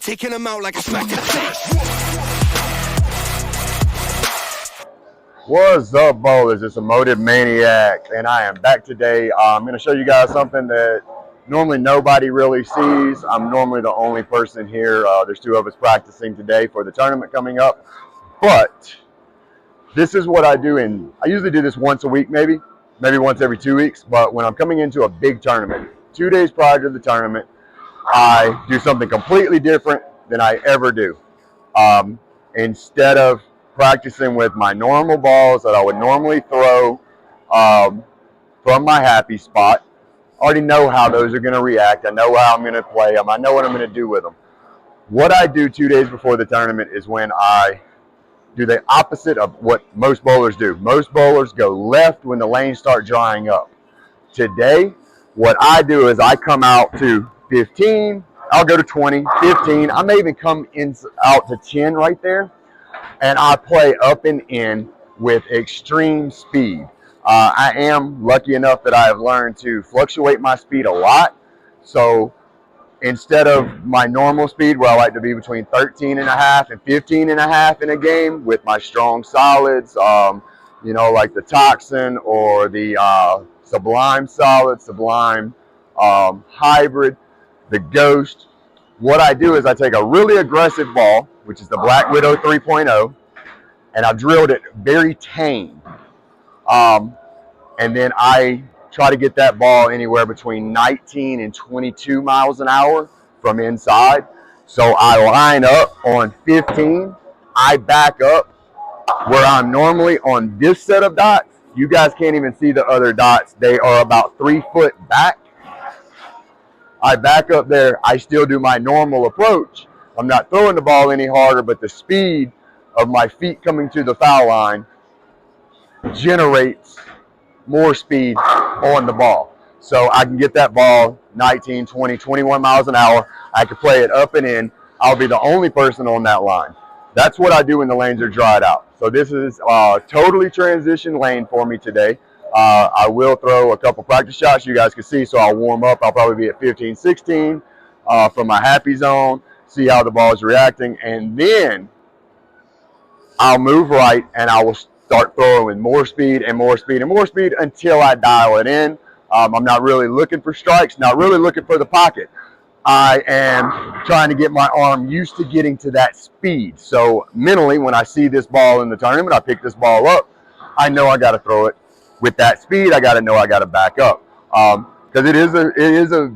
taking them out like a smack in the face. What's up, bowlers? It's Emotive Maniac, and I am back today. I'm going to show you guys something that normally nobody really sees. I'm normally the only person here. There's two of us practicing today for the tournament coming up, but this is what I do, and I usually do this once a week, maybe once every 2 weeks. But when I'm coming into a big tournament, 2 days prior to the tournament, I do something completely different than I ever do. Instead of practicing with my normal balls that I would normally throw from my happy spot, I already know how those are going to react. I know how I'm going to play them. I know what I'm going to do with them. What I do 2 days before the tournament is when I do the opposite of what most bowlers do. Most bowlers go left when the lanes start drying up. Today, what I do is I come out to 15, I'll go to 20, 15, I may even come out to 10 right there, and I play up and in with extreme speed. I am lucky enough that I have learned to fluctuate my speed a lot. So instead of my normal speed, where I like to be between 13 and a half and 15 and a half in a game with my strong solids, you know, like the Toxin or the Sublime Solid, Sublime Hybrid, the Ghost, what I do is I take a really aggressive ball, which is the Black Widow 3.0, and I've drilled it very tame. And then I try to get that ball anywhere between 19 and 22 miles an hour from inside. So I line up on 15. I back up where I'm normally on this set of dots. You guys can't even see the other dots. They are about 3 foot back. I back up there. I still do my normal approach. I'm not throwing the ball any harder, but the speed of my feet coming to the foul line generates more speed on the ball. So I can get that ball 19, 20, 21 miles an hour. I can play it up and in. I'll be the only person on that line. That's what I do when the lanes are dried out. So this is a totally transition lane for me today. I will throw a couple practice shots you guys can see, so I'll warm up. I'll probably be at 15, 16 from my happy zone, see how the ball is reacting, and then I'll move right and I will start throwing with more speed and more speed and more speed until I dial it in. I'm not really looking for strikes, not really looking for the pocket. I am trying to get my arm used to getting to that speed. So mentally, when I see this ball in the tournament, I pick this ball up, I know I got to throw it with that speed. I got to know I got to back up. Because it is a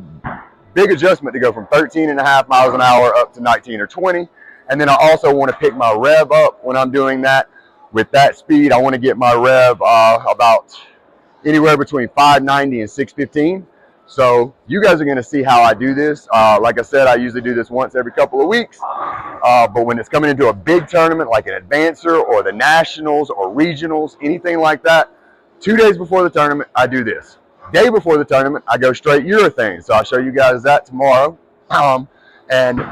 big adjustment to go from 13 and a half miles an hour up to 19 or 20. And then I also want to pick my rev up when I'm doing that. With that speed, I want to get my rev about anywhere between 590 and 615. So you guys are going to see how I do this. Like I said, I usually do this once every couple of weeks. But when it's coming into a big tournament like an advancer or the nationals or regionals, anything like that, 2 days before the tournament, I do this. Day before the tournament, I go straight urethane. So I'll show you guys that tomorrow. And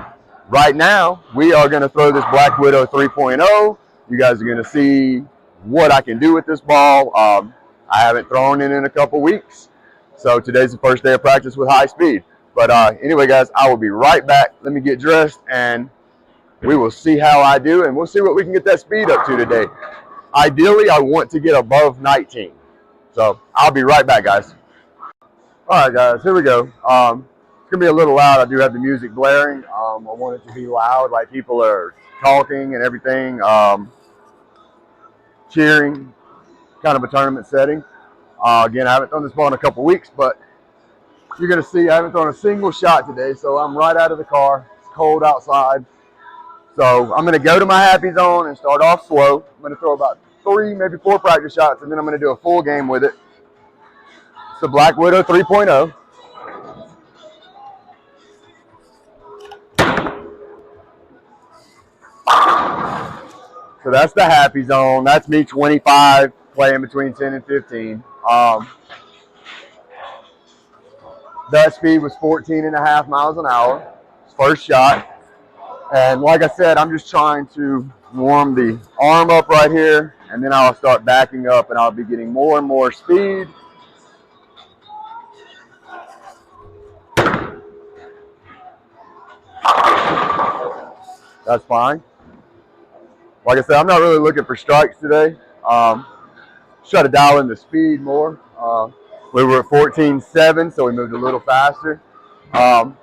right now, we are going to throw this Black Widow 3.0. You guys are going to see what I can do with this ball. I haven't thrown it in a couple weeks, so today's the first day of practice with high speed. But anyway, guys, I will be right back. Let me get dressed, and we will see how I do, and we'll see what we can get that speed up to today. Ideally, I want to get above 19. So I'll be right back, guys. All right, guys, here we go. It's going to be a little loud. I do have the music blaring. I want it to be loud, like people are talking and everything. Cheering, kind of a tournament setting. Again, I haven't thrown this ball in a couple weeks, but you're going to see I haven't thrown a single shot today, so I'm right out of the car. It's cold outside. So I'm going to go to my happy zone and start off slow. I'm going to throw about 3, maybe 4 practice shots, and then I'm going to do a full game with it. It's the Black Widow 3.0. So that's the happy zone. That's me 25, playing between 10 and 15. That speed was 14 and a half miles an hour. First shot. And like I said, I'm just trying to warm the arm up right here, and then I'll start backing up and I'll be getting more and more speed. That's fine. Like I said, I'm not really looking for strikes today. Try to dial in the speed more. We were at 14.7, so we moved a little faster. Go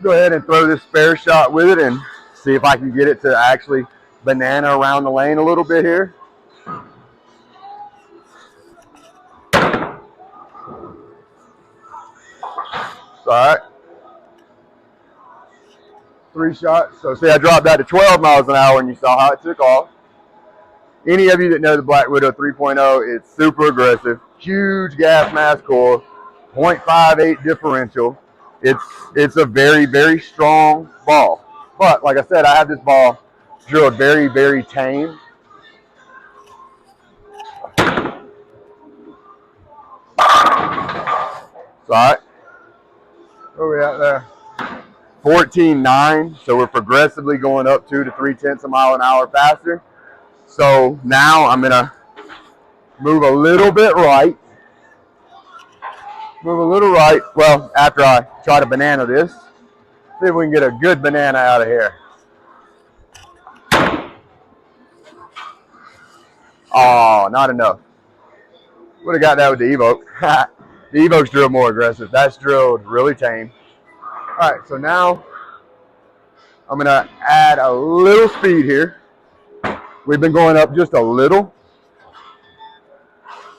ahead and throw this spare shot with it and see if I can get it to actually banana around the lane a little bit here. All right. 3 shots. So see, I dropped that to 12 miles an hour and you saw how it took off. Any of you that know the Black Widow 3.0, it's super aggressive. Huge gas mass core, 0.58 differential. It's a very, very strong ball. But like I said, I have this ball drilled very, very tame. All right. Where are we at there? 14.9. So we're progressively going up 2 to 3/10 of a mile an hour faster. So now I'm going to move a little bit right. Move a little right. Well, after I try to banana this, see if we can get a good banana out of here. Oh, not enough. Would have got that with the Evoke. The Evoke's drilled more aggressive. That's drilled really tame. All right, so now I'm going to add a little speed here. We've been going up just a little.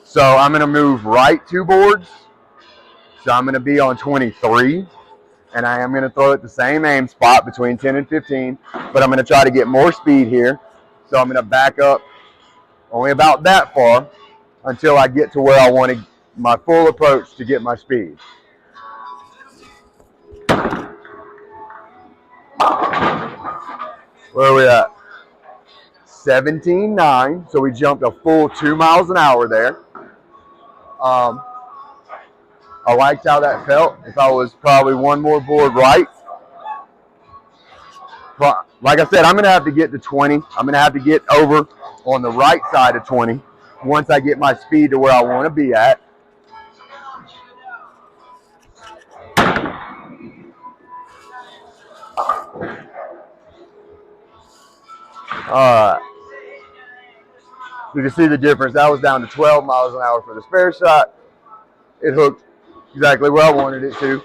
So I'm going to move right 2 boards. So I'm going to be on 23. And I am going to throw it the same aim spot between 10 and 15. But I'm going to try to get more speed here. So I'm going to back up only about that far until I get to where I want my full approach to get my speed. Where are we at? 17.9. So we jumped a full 2 miles an hour there. I liked how that felt. If I was probably 1 more board right. But like I said, I'm going to have to get to 20. I'm going to have to get over on the right side of 20 once I get my speed to where I want to be at. Alright. You can see the difference. That was down to 12 miles an hour for the spare shot. It hooked exactly where I wanted it to.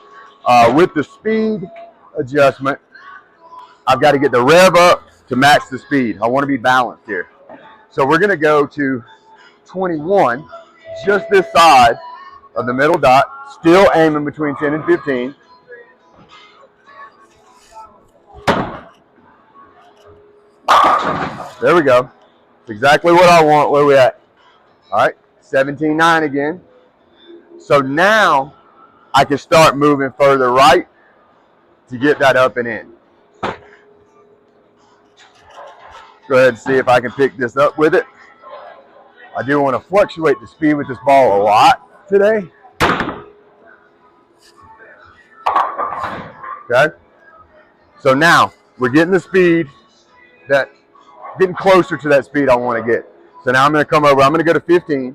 With the speed adjustment, I've got to get the rev up to match the speed. I want to be balanced here. So we're going to go to 21, just this side of the middle dot, still aiming between 10 and 15. There we go. It's exactly what I want. Where are we at? All right, 17.9 again. So now I can start moving further right to get that up and in. Go ahead and see if I can pick this up with it. I do want to fluctuate the speed with this ball a lot today. Okay. So now we're getting the speed getting closer to that speed I want to get. So now I'm going to come over. I'm going to go to 15.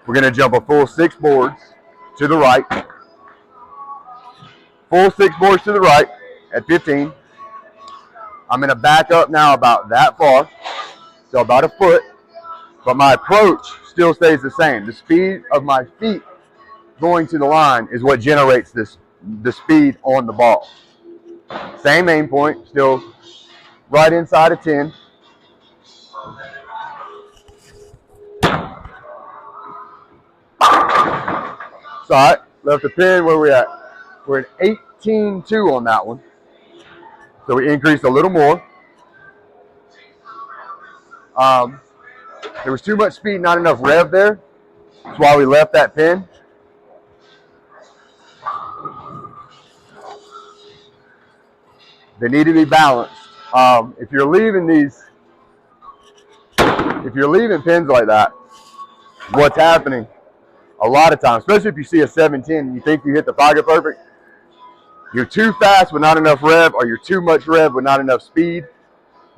We're going to jump a full 6 boards to the right. Full 6 boards to the right at 15. I'm going to back up now about that far, so about a foot, but my approach still stays the same. The speed of my feet going to the line is what generates the speed on the ball. Same aim point, still right inside of 10. So all right, left the pin. Where we at? We're at 18.2 on that one. So we increased a little more. There was too much speed, not enough rev there. That's why we left that pin. They need to be balanced. If you're leaving pins like that, what's happening a lot of times, especially if you see a 710 and you think you hit the pocket perfect, you're too fast with not enough rev, or you're too much rev with not enough speed.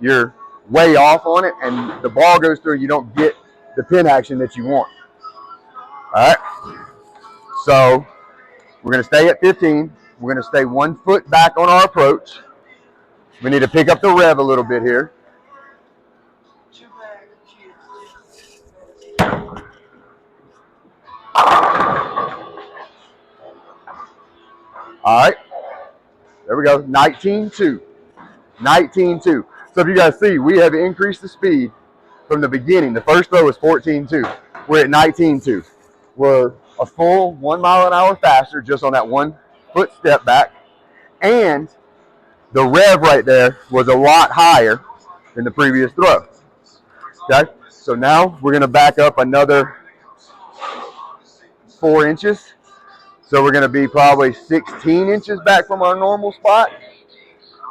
You're way off on it, and the ball goes through and you don't get the pin action that you want. All right. So we're going to stay at 15. We're going to stay 1 foot back on our approach. We need to pick up the rev a little bit here. All right. There we go. 19.2. 19.2. So if you guys see, we have increased the speed from the beginning. The first throw was 14.2. We're at 19.2. We're a full 1 mile an hour faster just on that 1 foot step back. And the rev right there was a lot higher than the previous throw. Okay? So now we're going to back up another 4 inches. So we're going to be probably 16 inches back from our normal spot.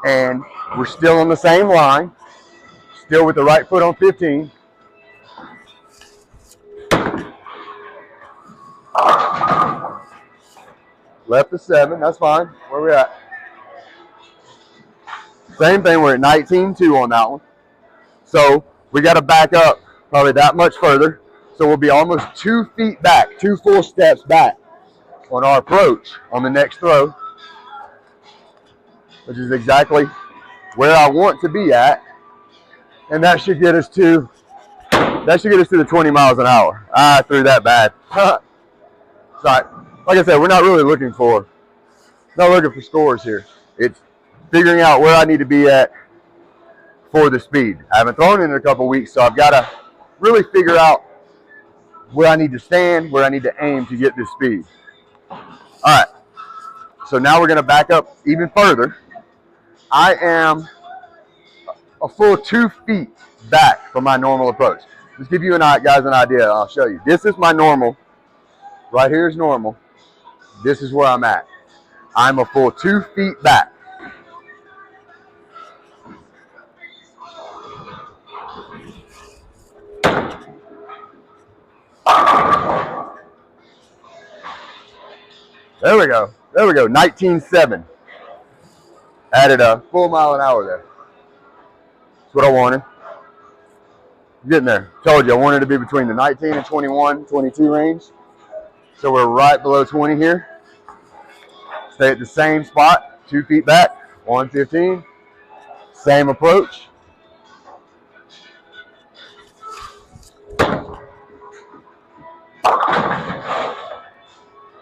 And we're still on the same line. Still with the right foot on 15. Left to 7, that's fine. Where we at? Same thing, we're at 19.2 on that one. So we got to back up probably that much further. So we'll be almost 2 feet back, 2 full steps back on our approach on the next throw, which is exactly where I want to be at. And that should get us to the 20 miles an hour. I threw that bad. Sorry. Like I said, we're not really looking for scores here. It's figuring out where I need to be at for the speed. I haven't thrown it in a couple weeks, so I've got to really figure out where I need to stand, where I need to aim to get this speed. All right. So now we're going to back up even further. I am a full 2 feet back from my normal approach. Just give you guys an idea. I'll show you. This is my normal. Right here is normal. This is where I'm at. I'm a full 2 feet back. There we go. There we go. 19.7. Added a full mile an hour there. That's what I wanted. Getting there. Told you I wanted to be between the 19 and 21, 22 range. So we're right below 20 here. Stay at the same spot, 2 feet back, 115. Same approach.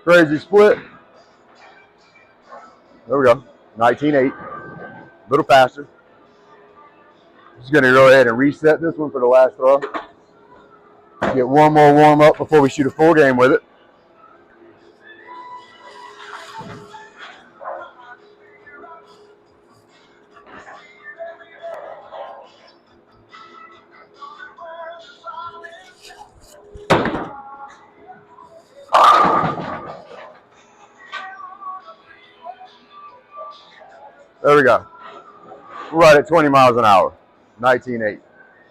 Crazy split. There we go. 19.8. A little faster. Just going to go ahead and reset this one for the last throw. Get one more warm up before we shoot a full game with it. There we go. We're right at 20 miles an hour, 19.8.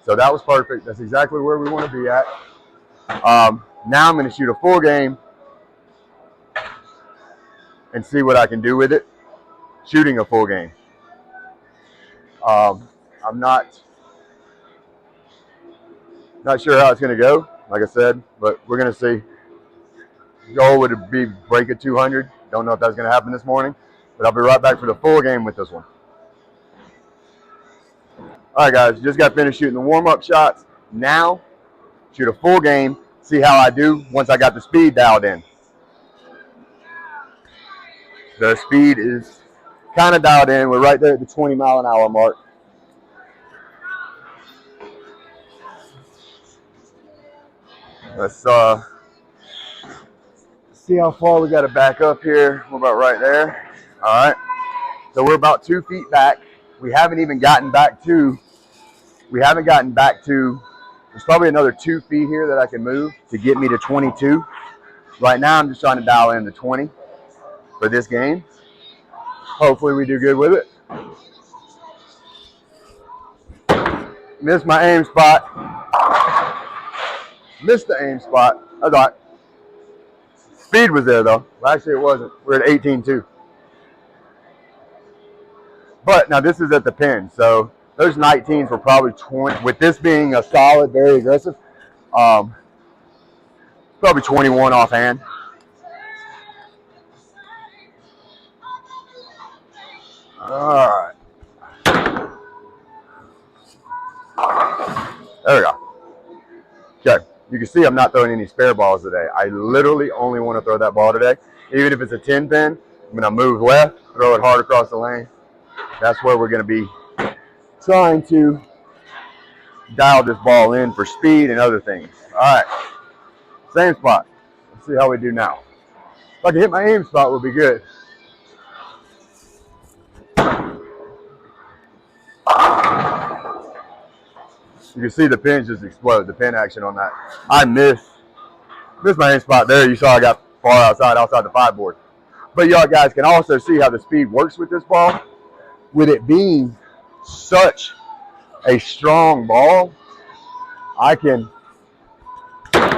So that was perfect. That's exactly where we want to be at. Now I'm going to shoot a full game and see what I can do with it, shooting a full game. I'm not sure how it's going to go, like I said, but we're going to see. The goal would be break at 200. Don't know if that's going to happen this morning, but I'll be right back for the full game with this one. All right, guys, just got finished shooting the warm-up shots. Now, shoot a full game, see how I do once I got the speed dialed in. The speed is kind of dialed in. We're right there at the 20 mile an hour mark. Let's see how far we got to back up here. We're about right there. All right. So we're about 2 feet back. We haven't even gotten back to, there's probably another 2 feet here that I can move to get me to 22. Right now, I'm just trying to dial in the 20 for this game. Hopefully we do good with it. Missed my aim spot. Missed the aim spot. I thought speed was there though. Well, actually it wasn't. We're at 18.2. But now this is at the pin, so those 19s were probably 20. With this being a solid, very aggressive, probably 21 offhand. All right. There we go. Okay, you can see I'm not throwing any spare balls today. I literally only want to throw that ball today. Even if it's a 10 pin, I'm going to move left, throw it hard across the lane. That's where we're going to be trying to dial this ball in for speed and other things. All right, same spot. Let's see how we do now. If I can hit my aim spot, would be good. You can see the pins just explode, the pin action on that. I missed my aim spot there. You saw I got far outside the 5 board. But y'all guys can also see how the speed works with this ball. With it being such a strong ball, a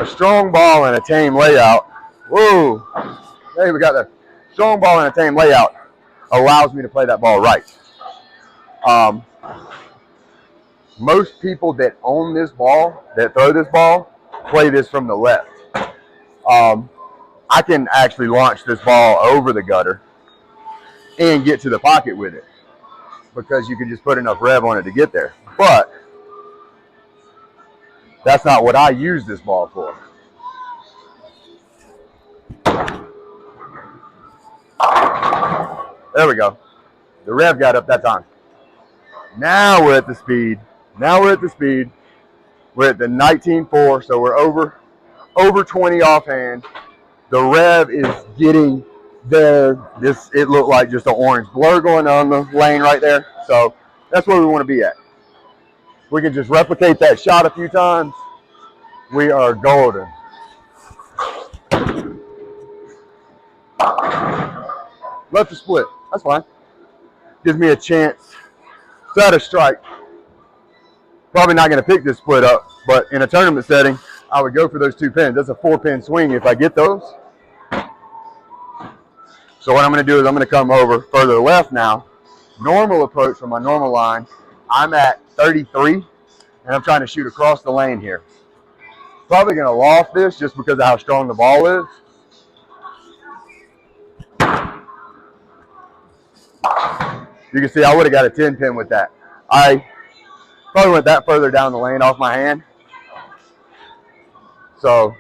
strong ball and a tame layout. Whoa, hey, we got the strong ball and a tame layout allows me to play that ball right. Most people that own this ball, that throw this ball, play this from the left. I can actually launch this ball over the gutter and get to the pocket with it because you can just put enough rev on it to get there. But that's not what I use this ball for. There we go. The rev got up that time. Now we're at the speed. We're at the 19.4, so we're over 20 offhand. The rev is getting there. It looked like just an orange blur going on the lane right there. So that's where we want to be at. We can just replicate that shot a few times. We are golden. Left to split. That's fine. Gives me a chance to add a strike. Probably not going to pick this split up, but in a tournament setting, I would go for those 2 pins. That's a 4-pin swing if I get those. So what I'm going to do is I'm going to come over further left now. Normal approach from my normal line. I'm at 33, and I'm trying to shoot across the lane here. Probably going to loft this just because of how strong the ball is. You can see I would have got a 10 pin with that. I probably went that further down the lane off my hand. So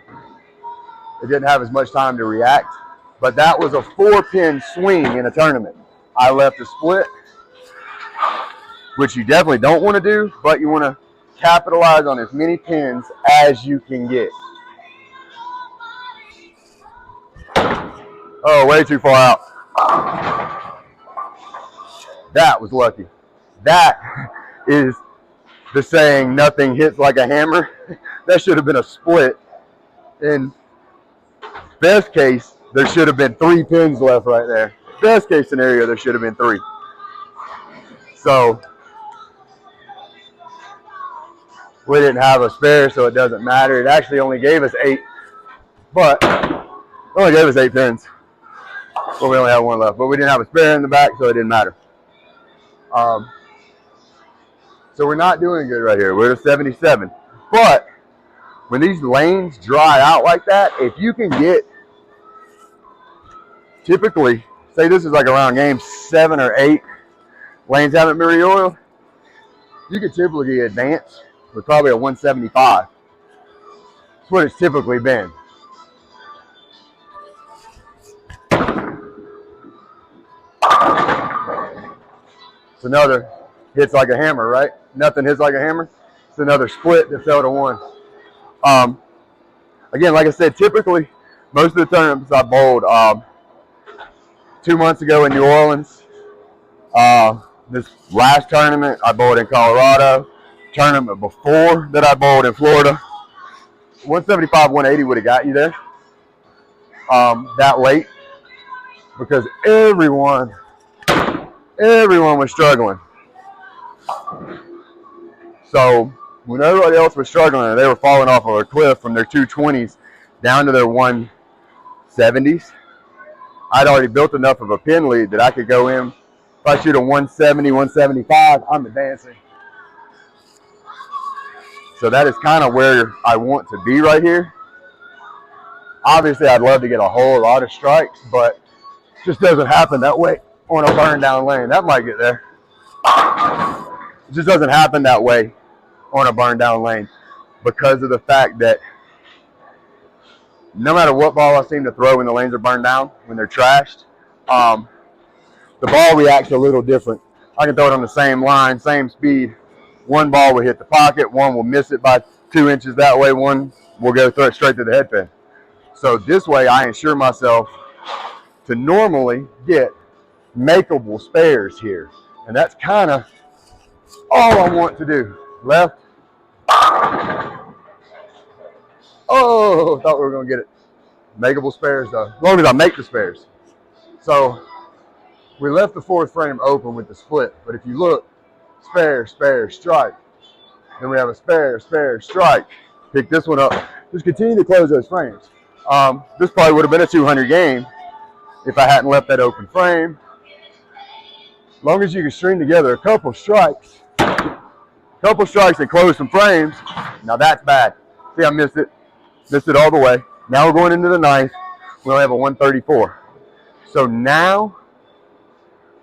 it didn't have as much time to react. But that was a 4-pin swing in a tournament. I left a split, which you definitely don't want to do, but you want to capitalize on as many pins as you can get. Oh, way too far out. That was lucky. That is the saying, nothing hits like a hammer. That should have been a split. In best case, there should have been 3 pins left right there. Best case scenario, there should have been 3. So we didn't have a spare, so it doesn't matter. It actually only gave us 8, but it only gave us 8 pins. Well, we only have 1 left, but we didn't have a spare in the back, so it didn't matter. So we're not doing good right here. We're at a 77. But when these lanes dry out like that, if you can get, typically, say this is like around game 7 or 8, lanes haven't been re-oiled, you could typically advance with probably a 175. That's what it's typically been. It's another hits like a hammer, right? Nothing hits like a hammer. It's another split that fell to 1. Again, like I said, typically, most of the tournaments I bowled 2 months ago in New Orleans. This last tournament I bowled in Colorado. Tournament before that I bowled in Florida. 175, 180 would have got you there that late because everyone was struggling. So when everybody else was struggling and they were falling off of a cliff from their 220s down to their 170s, I'd already built enough of a pin lead that I could go in. If I shoot a 170, 175, I'm advancing. So that is kind of where I want to be right here. Obviously, I'd love to get a whole lot of strikes, but it just doesn't happen that way on a burn down lane. That might get there. It just doesn't happen that way on a burn down lane because of the fact that no matter what ball I seem to throw when the lanes are burned down, when they're trashed, the ball reacts a little different. I can throw it on the same line, same speed. One ball will hit the pocket, one will miss it by 2 inches that way, one will go through it straight to the head pin. So this way I ensure myself to normally get makeable spares here. And that's kind of all I want to do. Left. Oh, thought we were going to get it. Makeable spares though, as long as I make the spares. So we left the fourth frame open with the split, but if you look, spare, spare, strike. Then we have a spare, spare, strike. Pick this one up. Just continue to close those frames. This probably would have been a 200 game if I hadn't left that open frame. As long as you can string together a couple strikes and close some frames, now that's bad. See, I missed it all the way. Now we're going into the ninth. We only have a 134. So now,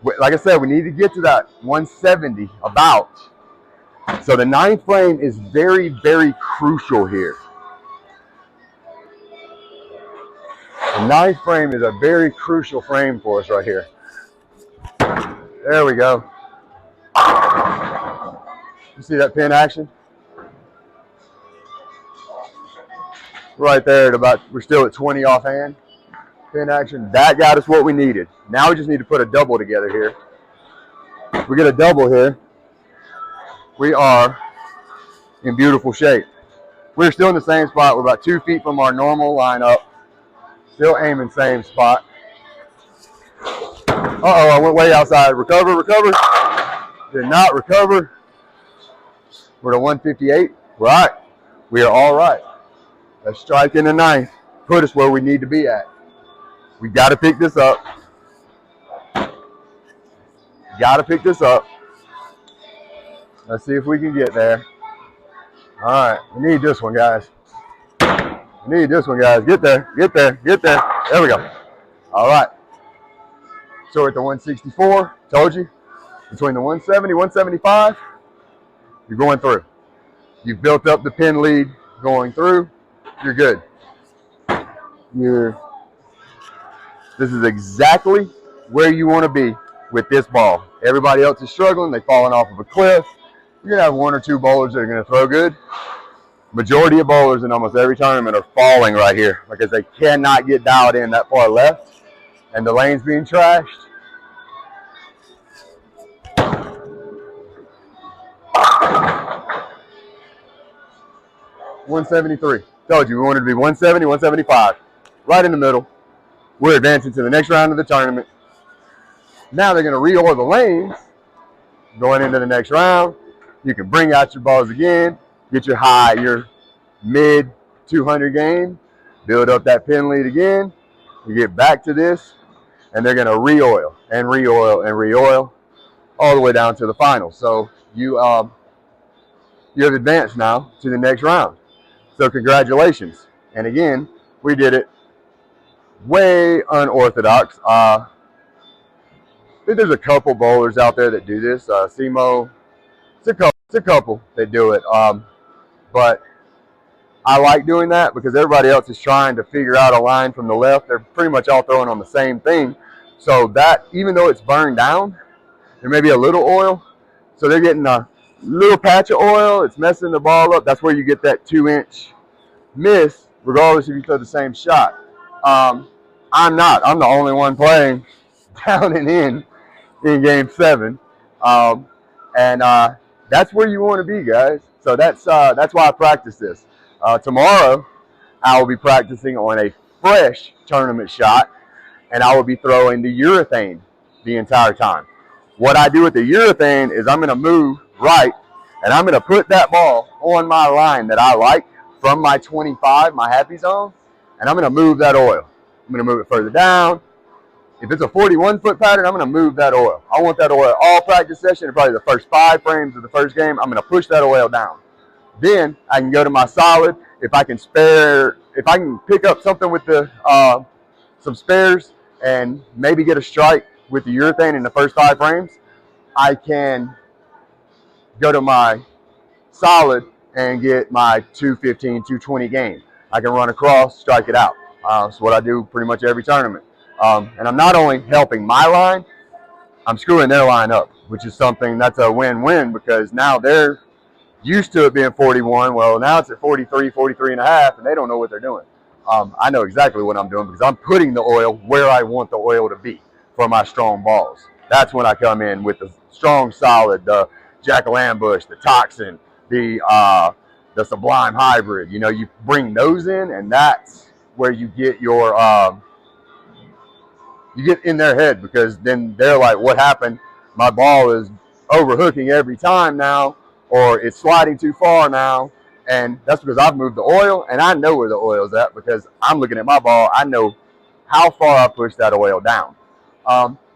like I said, we need to get to that 170 about. So the ninth frame is very, very crucial here. The ninth frame is a very crucial frame for us right here. There we go. You see that pin action? Right there at about, we're still at 20 offhand. Pin action, that got us what we needed. Now we just need to put a double together here. If we get a double here, we are in beautiful shape. We're still in the same spot. We're about 2 feet from our normal lineup. Still aiming same spot. Uh-oh, I went way outside. Recover, recover. Did not recover. We're to 158. Right. We are all right. A strike in the ninth put us where we need to be at. We got to pick this up. Got to pick this up. Let's see if we can get there. All right. We need this one, guys. We need this one, guys. Get there. Get there. Get there. There we go. All right. So we're at the 164. Told you. Between the 170, 175, you're going through. You've built up the pin lead going through. You're good. This is exactly where you want to be with this ball. Everybody else is struggling. They've fallen off of a cliff. You're going to have 1 or 2 bowlers that are going to throw good. Majority of bowlers in almost every tournament are falling right here because they cannot get dialed in that far left and the lane's being trashed. $173. Told you we wanted to be 170, 175. Right in the middle. We're advancing to the next round of the tournament. Now they're going to re-oil the lanes. Going into the next round, you can bring out your balls again, get your high, your mid 200 game, build up that pin lead again. You get back to this, and they're going to re-oil and re-oil and re-oil all the way down to the final. So you have advanced now to the next round. So congratulations. And again, we did it way unorthodox. I think there's a couple bowlers out there that do this. Simo, it's a couple that do it. But I like doing that because everybody else is trying to figure out a line from the left. They're pretty much all throwing on the same thing. So that, even though it's burned down, there may be a little oil. So they're getting a little patch of oil. It's messing the ball up. That's where you get that 2-inch miss, regardless if you throw the same shot. I'm not. I'm the only one playing down and in game 7. That's where you want to be, guys. So that's why I practice this. Tomorrow, I will be practicing on a fresh tournament shot, and I will be throwing the urethane the entire time. What I do with the urethane is I'm going to move right, and I'm going to put that ball on my line that I like from my 25, my happy zone, and I'm going to move that oil. I'm going to move it further down. If it's a 41-foot pattern, I'm going to move that oil. I want that oil all practice session, and probably the first 5 frames of the first game, I'm going to push that oil down. Then I can go to my solid. If I can pick up something with the some spares and maybe get a strike with the urethane in the first 5 frames, I can go to my solid and get my 215, 220 game. I can run across, strike it out. That's what I do pretty much every tournament. And I'm not only helping my line, I'm screwing their line up, which is something that's a win-win, because now they're used to it being 41. Well, now it's at 43, 43 and a half, and they don't know what they're doing. I know exactly what I'm doing because I'm putting the oil where I want the oil to be for my strong balls. That's when I come in with the strong solid, the Jackal Ambush, the Toxin, the Sublime Hybrid. You know, you bring those in, and that's where you get your you get in their head, because then they're like, what happened? My ball is overhooking every time now, or it's sliding too far now. And that's because I've moved the oil, and I know where the oil's at because I'm looking at my ball. I know how far I pushed that oil down.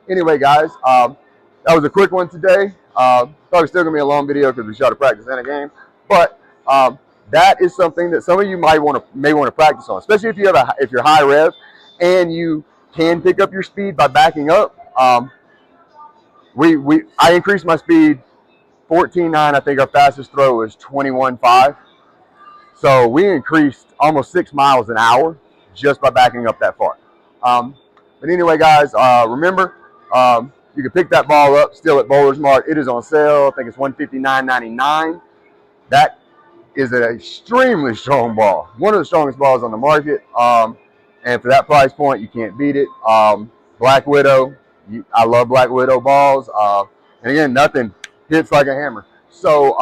Anyway, guys, that was a quick one today. Probably still going to be a long video because we shot a practice and a game. But that is something that some of you may want to practice on, especially if you're high rev and you can pick up your speed by backing up. I increased my speed 14.9. I think our fastest throw was 21.5. So we increased almost 6 miles an hour just by backing up that far. But anyway, guys, remember, you can pick that ball up still at Bowler's Mart. It is on sale. I think it's $159.99. That is an extremely strong ball. One of the strongest balls on the market. And for that price point, you can't beat it. Black Widow. I love Black Widow balls. And again, nothing hits like a hammer. So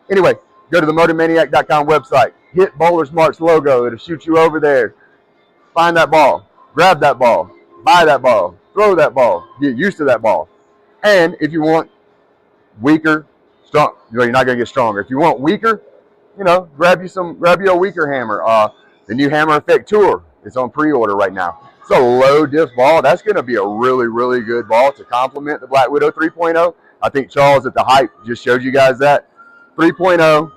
anyway, go to the motormaniac.com website. Hit Bowler's Mart's logo. It'll shoot you over there. Find that ball. Grab that ball. Buy that ball. Throw that ball. Get used to that ball. And if you want weaker, strong, you're not going to get stronger. If you want weaker, grab you a weaker hammer. The new Hammer Effect Tour. It's on pre-order right now. It's a low diff ball. That's going to be a really, really good ball to complement the Black Widow 3.0. I think Charles at the hype just showed you guys that. 3.0,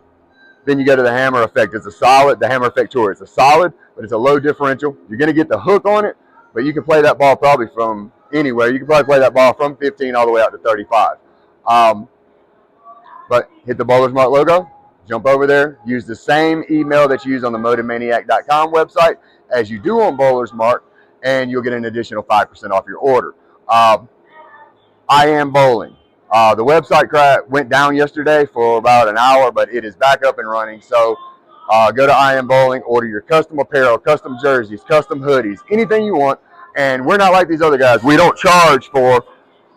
then you go to the Hammer Effect. It's a solid, the Hammer Effect Tour. It's a solid, but it's a low differential. You're going to get the hook on it, but you can play that ball probably from anywhere. You can probably play that ball from 15 all the way out to 35. But hit the Bowler's Mart logo, jump over there, use the same email that you use on the motormaniac.com website as you do on Bowler's Mart, and you'll get an additional 5% off your order. I Am Bowling. The website went down yesterday for about an hour, but it is back up and running. So go to I Am Bowling, order your custom apparel, custom jerseys, custom hoodies, anything you want. And we're not like these other guys. We don't charge for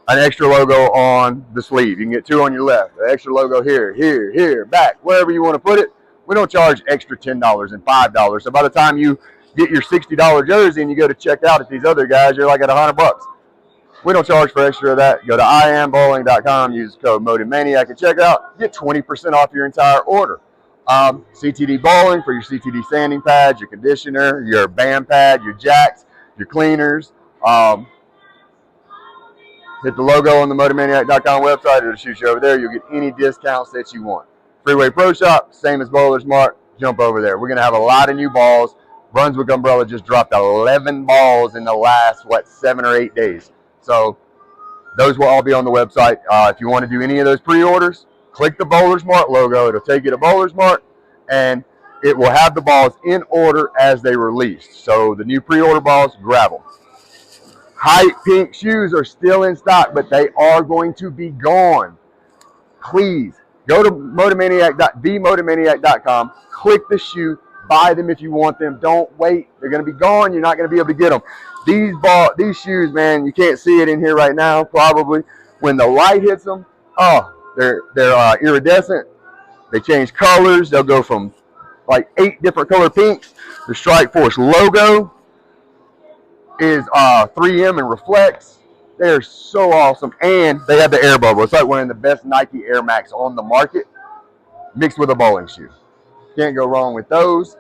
an extra logo on the sleeve. You can get 2 on your left, an extra logo here, here, here, back, wherever you want to put it. We don't charge extra $10 and $5. So by the time you get your $60 jersey and you go to check out at these other guys, you're like at $100. We don't charge for extra of that. Go to iambowling.com, use code MOTOMANIAC at checkout, get 20% off your entire order. CTD Bowling for your CTD sanding pads, your conditioner, your band pad, your jacks, your cleaners. Hit the logo on the motormaniac.com website. It'll shoot you over there. You'll get any discounts that you want. Freeway Pro Shop, same as Bowler's Mart. Jump over there. We're going to have a lot of new balls. Brunswick Umbrella just dropped 11 balls in the last, 7 or 8 days. So those will all be on the website. If you want to do any of those pre-orders, click the Bowler's Mart logo. It'll take you to Bowler's Mart, and it will have the balls in order as they released. So the new pre-order balls, grab them. Hype pink shoes are still in stock, but they are going to be gone. Please go to themotormaniac.com, click the shoe, buy them if you want them. Don't wait. They're going to be gone. You're not going to be able to get them. These shoes, man, you can't see it in here right now, probably. When the light hits them, they're iridescent. They change colors. They'll go from like 8 different color pinks. The Strike Force logo is 3M and reflects. They're so awesome. And they have the air bubble. It's like one of the best Nike Air Max on the market, mixed with a bowling shoe. Can't go wrong with those.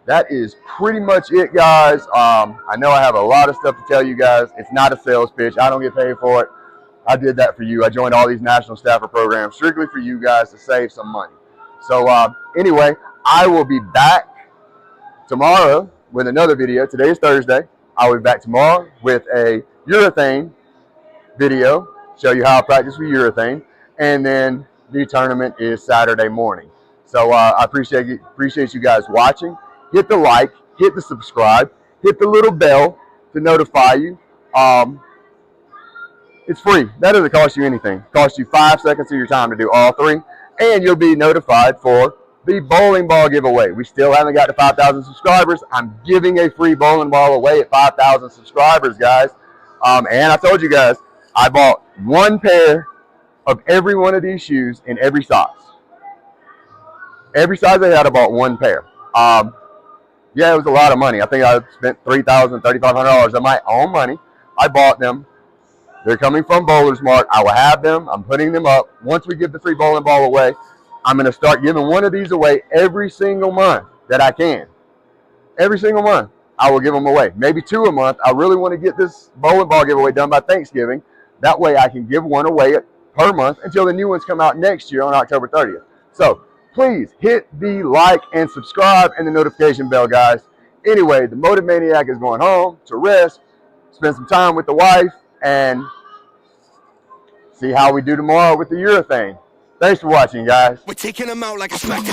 That is pretty much it, guys. I know I have a lot of stuff to tell you guys. It's not a sales pitch. I don't get paid for it. I did that for you. I joined all these national staffer programs strictly for you guys to save some money. So anyway, I will be back tomorrow with another video. Today is Thursday. I'll be back tomorrow with a urethane video, show you how I practice with urethane. And then the tournament is Saturday morning. So I appreciate you guys watching. Hit the like, hit the subscribe, hit the little bell to notify you. It's free. That doesn't cost you anything. It costs you 5 seconds of your time to do all three, and you'll be notified for the bowling ball giveaway. We still haven't got to 5,000 subscribers. I'm giving a free bowling ball away at 5,000 subscribers, guys. And I told you guys, I bought one pair of every one of these shoes in every size. Every size they had, I bought one pair. Yeah, it was a lot of money. I think I spent $3,000, $3,500 of my own money. I bought them. They're coming from Bowler's Mart. I will have them. I'm putting them up. Once we give the free bowling ball away, I'm going to start giving one of these away every single month that I can. Every single month, I will give them away. Maybe 2 a month. I really want to get this bowling ball giveaway done by Thanksgiving. That way I can give one away per month until the new ones come out next year on October 30th. So please hit the like and subscribe and the notification bell, guys. Anyway, the Motive Maniac is going home to rest, spend some time with the wife, and see how we do tomorrow with the urethane. Thanks for watching, guys. We're taking them out like a smack.